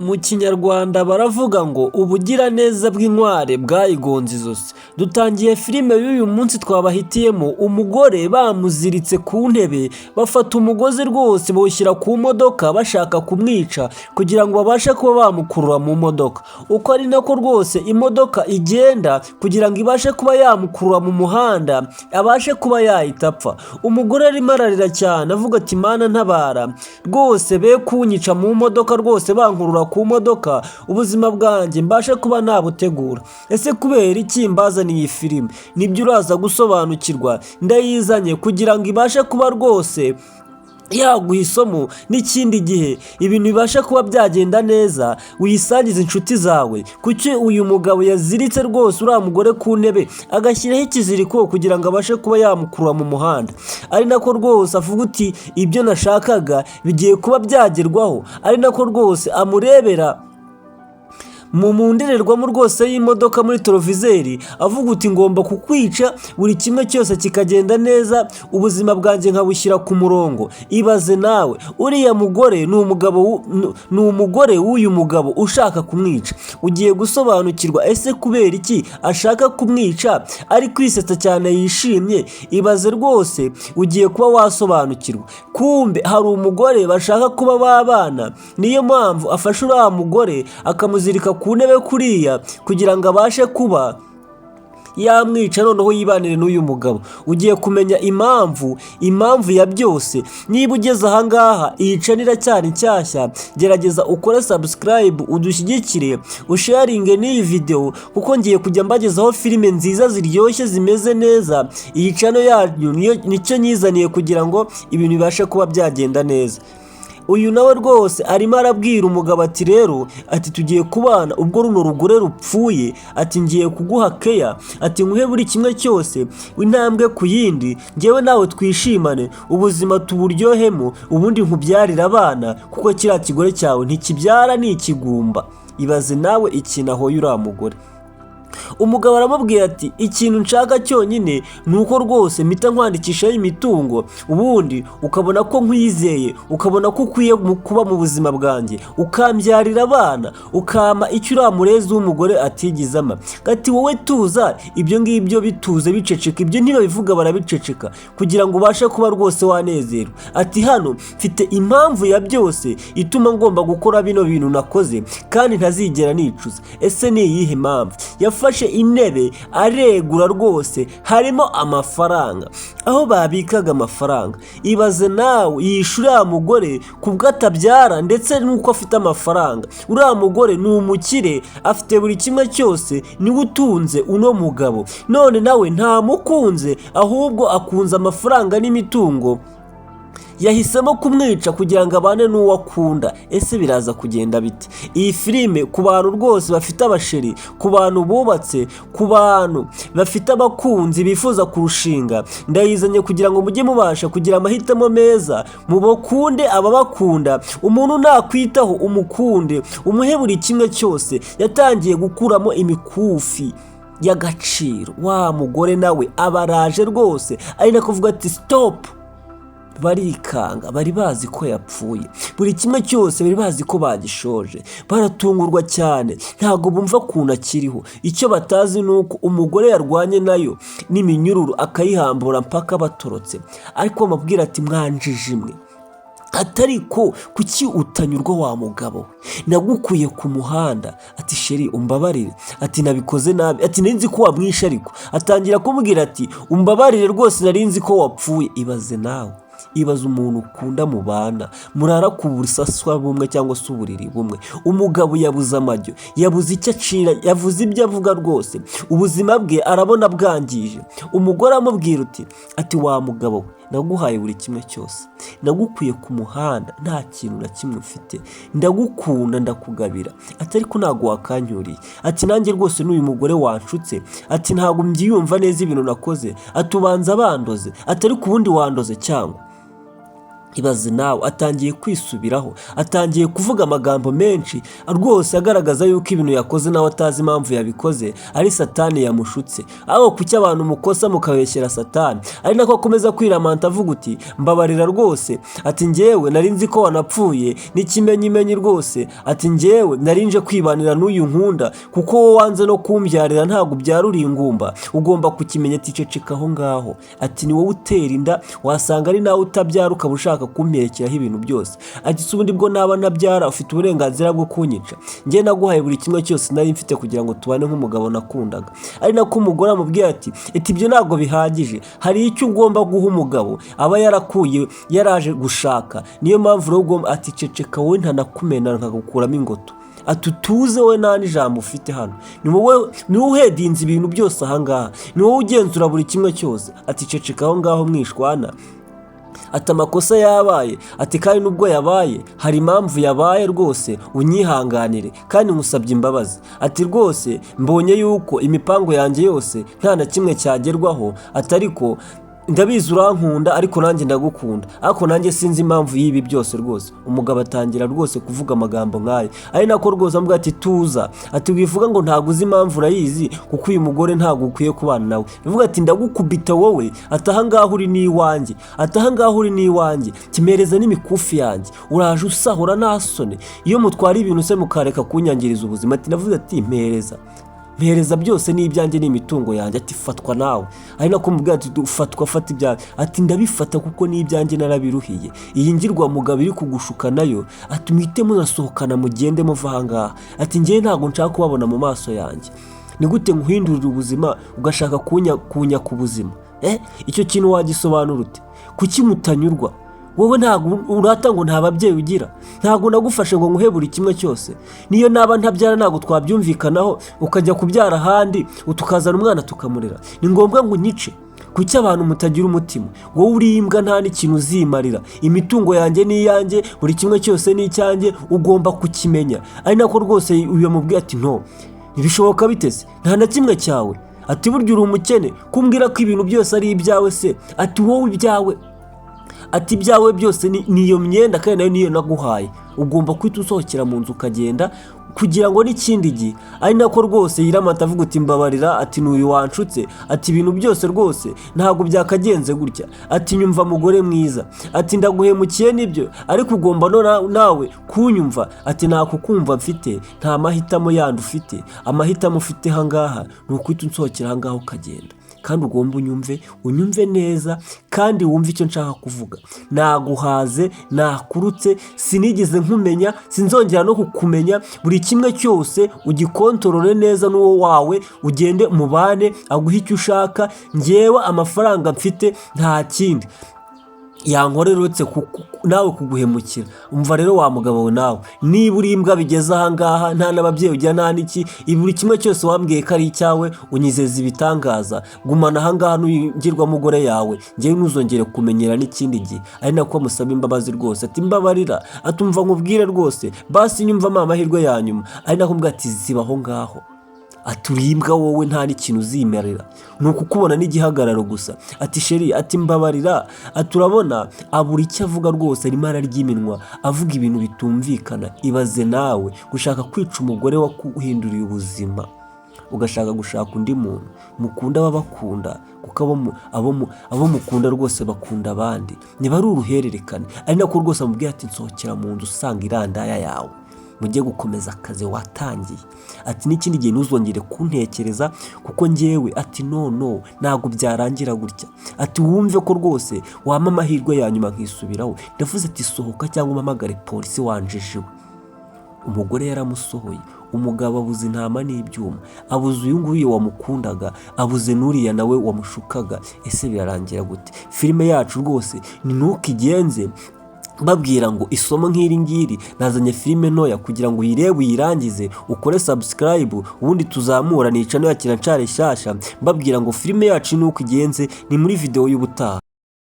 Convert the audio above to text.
Mu kinyarwanda baravuga ngo ubugiraneza bw'inkware bwayigonze izosi. Dutangiye filime y'uyu munsi twabahitiyemo umugore bamuziritse ku ntebe, bafata umugozi rwose bawushyira ku modoka bashaka kumwica kugira ngo babashe kuba bamukurura mu modoka. Uko ari nako rwose imodoka igenda kugira ngo ibashe kuba yamukurura mu muhanda abashe kuba yahita apfa. Umugore arimo ararira cyane avuga ati Mana ntabara rwose be kunyica mu modoka rwose bankurura ku modoka ubuzima bwanjye mbashe kuba nabutegura. Ese kubera iki mbazaniye iyi filime? Nibyo uraza gusobanukirwa, ndayizanye kugira ngo ibashe kuba rwose yaguha isomo n'ikindi gihe ibintu bibasha kuba byagenda neza wisangiza inshuti zawe. Kuki uyu mugabo yaziritse rwose uriya mugore ku ntebe agashyiraho ikiziriko kugira ngo abashe kuba yamukurura mu muhanda? Ari nako rwose avuga uti ibyo nashakaga bigiye kuba byagerwaho. Ari nako rwose amurebera mu ndorerwamo rwose y'imodoka muri terovizeri avuga uti ngomba kukwica buri kimwe cyose kikagenda neza ubuzima bwanjye nkabushyira ku murongo. Ibaze nawe uriya mugore ni umugore w'uyu mugabo ushaka kumwica. Ugiye gusobanukirwa ese kubera iki ashaka kumwica ari kwisetsa cyane yishimye. Ibaze rwose ugiye kuba wasobanukirwa. Kumbe hari umugore bashaka kuba babana, niyo mpamvu afashe uriya mugore akamuzirika ku ntebe kuriya kugira ngo abashe kuba yamwica noneho yibanire n'uyu mugabo. Ugiye kumenya impamvu ya byose. Niba ugeze ahangaha iyi channel iracyari nshyashya, gerageza ukore subscribe udushyigikire usharinge n'iyi video kuko ngiye kujya mbagezaho filime nziza ziryoshye zimeze neza. Iyi channel yanyu nicyo nyizaniye kugira ngo ibintu bibashe kuba byagenda neza. Uyu nawe rwose arimo arabwira umugabo ati rero ati tugiye kubana ubwo runo rugore rupfuye, ati ngiye kuguha keya, ati nguhe buri kimwe cyose intambwe ku yindi, ngewe nawe twishimane ubuzima tuburyohemo ubundi nkubyarira abana kuko kiriya kigore cyawe ntikibyara ni ikigumba. Ibaze nawe ikintu ahoye uriya mugore. Umugabo aramubwira ati ikintu nshaka cyonyine ni uko rwose mpita nkwandikishaho imitungo ubundi ukabona ko nkwizeye, ukabona ko ukwiye kuba mu buzima bwanjye, ukambyarira abana, ukama icyo uriya murezi w'umugore atigizama. Ati wowe tuza ibyo ngibyo bituze biceceka, ibyo ntibabivuga barabiceceka kugira ngo ubashe kuba rwose wanezerwa. Ati hano mfite impamvu ya byose ituma ngomba gukora bino bintu nakoze kandi ntazigera nicuza. Ese ni iyihe mpamvu? Yafashe intebe aregura rwose harimo amafaranga, aho babikaga amafaranga. Ibaze nawe yishura mugore kubwo atabyara ndetse nuko afite amafaranga. Uriya mugore ni umukire, afite buri kimwe cyose, niwe utunze uno mugabo. None nawe nta mukunze ahubwo akunze amafaranga n'imitungo. Yahisemo kumwica kugira ngo abane n'uwo akunda. Ese biraza kugenda bite? Iyi filime ku bantu rwose bafite abasheri, ku bantu bubatse, ku bantu bafite abakunzi bifuza kurushinga, ndayizanye kugira ngo mujye mubasha kugira amahitamo meza, mubakunde ababakunda. Umuntu nakwitaho umukunde, umuhe buri kimwe cyose. Yatangiye gukuramo imikufi y'agaciro. Wa mugore nawe abaraje rwose ari nakuvuga ati stop. Barikanga, bari bazi ko yapfuye, buri kimwe cyose bari bazi ko bagishoje, baratungurwa cyane, ntago bumva kuntu akiriho. Icyo batazi nuko umugore yarwanye nayo n'iminyururu akayihambura mpaka batorotse. Ariko amabwira ati mwanjije imwe, atariko kuki utanyurwa wa mugabo? Nagukuye ku muhanda. Ati sheri umbabarire, ati nabikoze nabi, ati nari nzi ko wamwishe. Ariko atangira kumubwira ati umbabarire rwose nari nzi ko wapfuye. Ibaze nawe, ibaze umuntu ukunda mu bana murara ku busaswa bumwe cyangwa se uburiri bumwe, umugabo yabuze amajyo, yabuze icyo acira, yavuze ibyo avuga rwose, ubuzima bwe arabona bwangije. Umugore amubwira ati wa mugabo we, naguhaye buri kimwe cyose, nagukuye ku muhanda nta kintu na kimwe ufite, ndagukunda ndakugabira. Ati ariko ntago wakanyuriye. Ati nanjye rwose n'uyu mugore wanshutse, ati ntago mbyiyumva neza ibintu nakoze. Ati ubanza bandoze. Ati ariko ubundi wandoze cyangwa? ibaze nawe, atangiye kwisubiraho, atangiye kuvuga amagambo menshi rwose agaragaza yuko ibintu yakoze nawe atazi impamvu yabikoze, ari satani yamushutse. aho kuki abantu mukosa mukabeshyera satani, ari nako akomeza kwiramanta avuga uti mbabarira rwose, ati njyewe nari nzi ko wanapfuye n'ikimenyimenyi rwose, ati njyewe nari nje kwibanira n'uyu nkunda, kuko wowe wanze no kumbyarira ntabwo ubyara uri ingumba, ugomba kukimenya, ati ceceka aho ngaho, ati ni wowe utera inda, wasanga ari nawe utabyara ukaba ushaka kumperekeraho ibintu byose, ati se ubundi bwo naba nabyara ufite uburenganzira bwo kunyica, njye naguhaye buri kimwe cyose nari mfite kugira ngo tubane nk'umugabo nakundaga. ari nako umugore amubwiye ati ibyo ntabwo bihagije, hari icyo ugomba guha umugabo aba yarakuye yaraje gushaka, niyo mpamvu rero ugomba, ati ceceka wowe ntanakumena nkagukuramo ingoto, ati utuze we nta n'ijambo ufite hano, ni wowe uhedinze ibintu byose ahangaha, ni wowe ugenzura buri kimwe cyose, ati ceceka aho ngaho mwishwana, ati amakosa yabaye, ati kandi nubwo yabaye hari impamvu yabaye rwose unyihanganire kandi nkusabye imbabazi, ati rwose mbonye yuko imipango yanjye yose nta na kimwe cyagerwaho, ati ariko ndabizi urankunda ariko nanjye ndagukunda, ariko nanjye sinzi impamvu y'ibi byose rwose. umugabo atangira rwose kuvuga amagambo nk'ayo, ari nako rwose amubwira ati tuza, ati wivuga ngo ntabwo uzi impamvu urayizi, kuko uyu mugore ntabwo ukwiye kubana nawe, bivuga ati ndagukubita wowe, ati ahangaha uri n'iwanjye, ati ahangaha uri n'iwanjye, kimereza n'imikufi yanjye, uraje usahura nta soni, iyo mutwara ibintu se mukareka kunyangiriza ubuzima, ati navuze ati mpereza byose n'ibyanjye n'imitungo yanjye, ati fatwa nawe. ari nako mubwira ati ufatwa, fata ibyanjye, ati ndabifata kuko n'ibyanjye narabiruhiye, iyi ngirwa mugabo iri kugushuka nayo, ati mwite munasohokana mugende muva ahangaha, ati njyewe ntabwo nshaka kubabona mu maso yanjye, ni gute nguhindurira ubuzima ugashaka kunya ku buzima? icyo kintu wagisobanura ute? kuki mutanyurwa? wowe ntabwo urata ngo nta babyeyi ugira, ntabwo nagufashe ngo nguhe buri kimwe cyose, niyo naba ntabyara ntabwo twabyumvikanaho ukajya kubyara ahandi tukazana umwana tukamurera, ni ngombwa ngo unyice? kuki abantu mutagira umutima? wowe uri imbwa nta n'ikintu uzimarira, imitungo yanjye ni iyanjye, buri kimwe cyose ni icyanjye, ugomba kukimenya. ari nako rwose uyu yamubwiye ati no, ntibishoboka biteze, nta na kimwe cyawe, ati burya uri umukene kumbwira ko ibintu byose ari ibyawe se, ati wowe ibyawe, ati ibyawe byose ni iyo myenda kandi nayo niyo naguhaye, ugomba kwita usohokera mu nzu ukagenda kugira ngo n'ikindi gihe. ari nako rwose yiramata avuga uti mbabarira, ati n'uyu wanshutse, ati ibintu byose rwose ntabwo byakagenze gutya, ati nyumva mugore mwiza, ati ndaguhemukiye nibyo ariko ugomba nawe kunyumva, ati nta kukumva mfite, nta mahitamo yandi ufite, amahitamo ufite ahangaha ni ukwita unsohokera ahangaha ukagenda, kandi ugomba unyumve neza kandi wumve icyo nshaka kuvuga. naguhaze, nakurutse, sinigeze nkumenya, sinzongera no kukumenya, buri kimwe cyose ugikontorore neza n'uwo wawe, ugende mubane, aguhe icyo ushaka, njyewe amafaranga mfite nta kindi yankorera uretse nawe kuguhemukira. umva rero wa mugabo we, nawe niba uri imbwa bigeze ahangaha, nta n'ababyeyi ujya nta n'iki, buri kimwe cyose wambwiye ko ari icyawe, unyizeza ibitangaza, gumana ahangaha n'uyingirwa mugore yawe, njyewe ntuzongere kumenyera n'ikindi gihe. ari nako amusaba imbabazi rwose, ati mbabarira, atumva nkubwire rwose, basi nyumvamo amahirwe ya nyuma. ari nako mbwa ati ziba aho ngaho, ati urimbwa wowe nta n'ikintu uzimerera, ni ukukubona n'igihagararo gusa. ati sheri, ati mbabarira, ati urabona abura icyo avuga rwose, arimo ararya iminwa avuga ibintu bitumvikana. ibaze nawe gushaka kwica umugore wakuhinduriye ubuzima, ugashaka gushaka undi muntu mukunda babakunda, kuko abo mukunda rwose bakunda abandi, niba ari uruhererekane. ari nako rwose amubwira ati nsohokera mu nzu usanga irandaya yawe, mujye gukomeza akazi watangiye, ati n'ikindi gihe ntuzongere kuntekereza kuko njyewe, ati no ntabwo byarangira gutya, ati wumve ko rwose wama amahirwe ya nyuma nkisubiraho. ndavuze ati sohoka cyangwa umpamagare polisi wanjijiwe. umugore yaramusohoye, umugabo abuze intama n'ibyuma, abuze uyu nguyu wamukundaga, abuze n'uriya nawe wamushukaga. ese birarangira gute? filime yacu rwose ni ntukigenze babwira ngo isomo nk'iri ngiri, nazanye filime ntoya kugira ngo uyirebe uyirangize, ukore subscribe, ubundi tuzamura nica no yakira ncare shyashya, babwira ngo filime yacu nuko igenze, ni muri video y'ubutaha.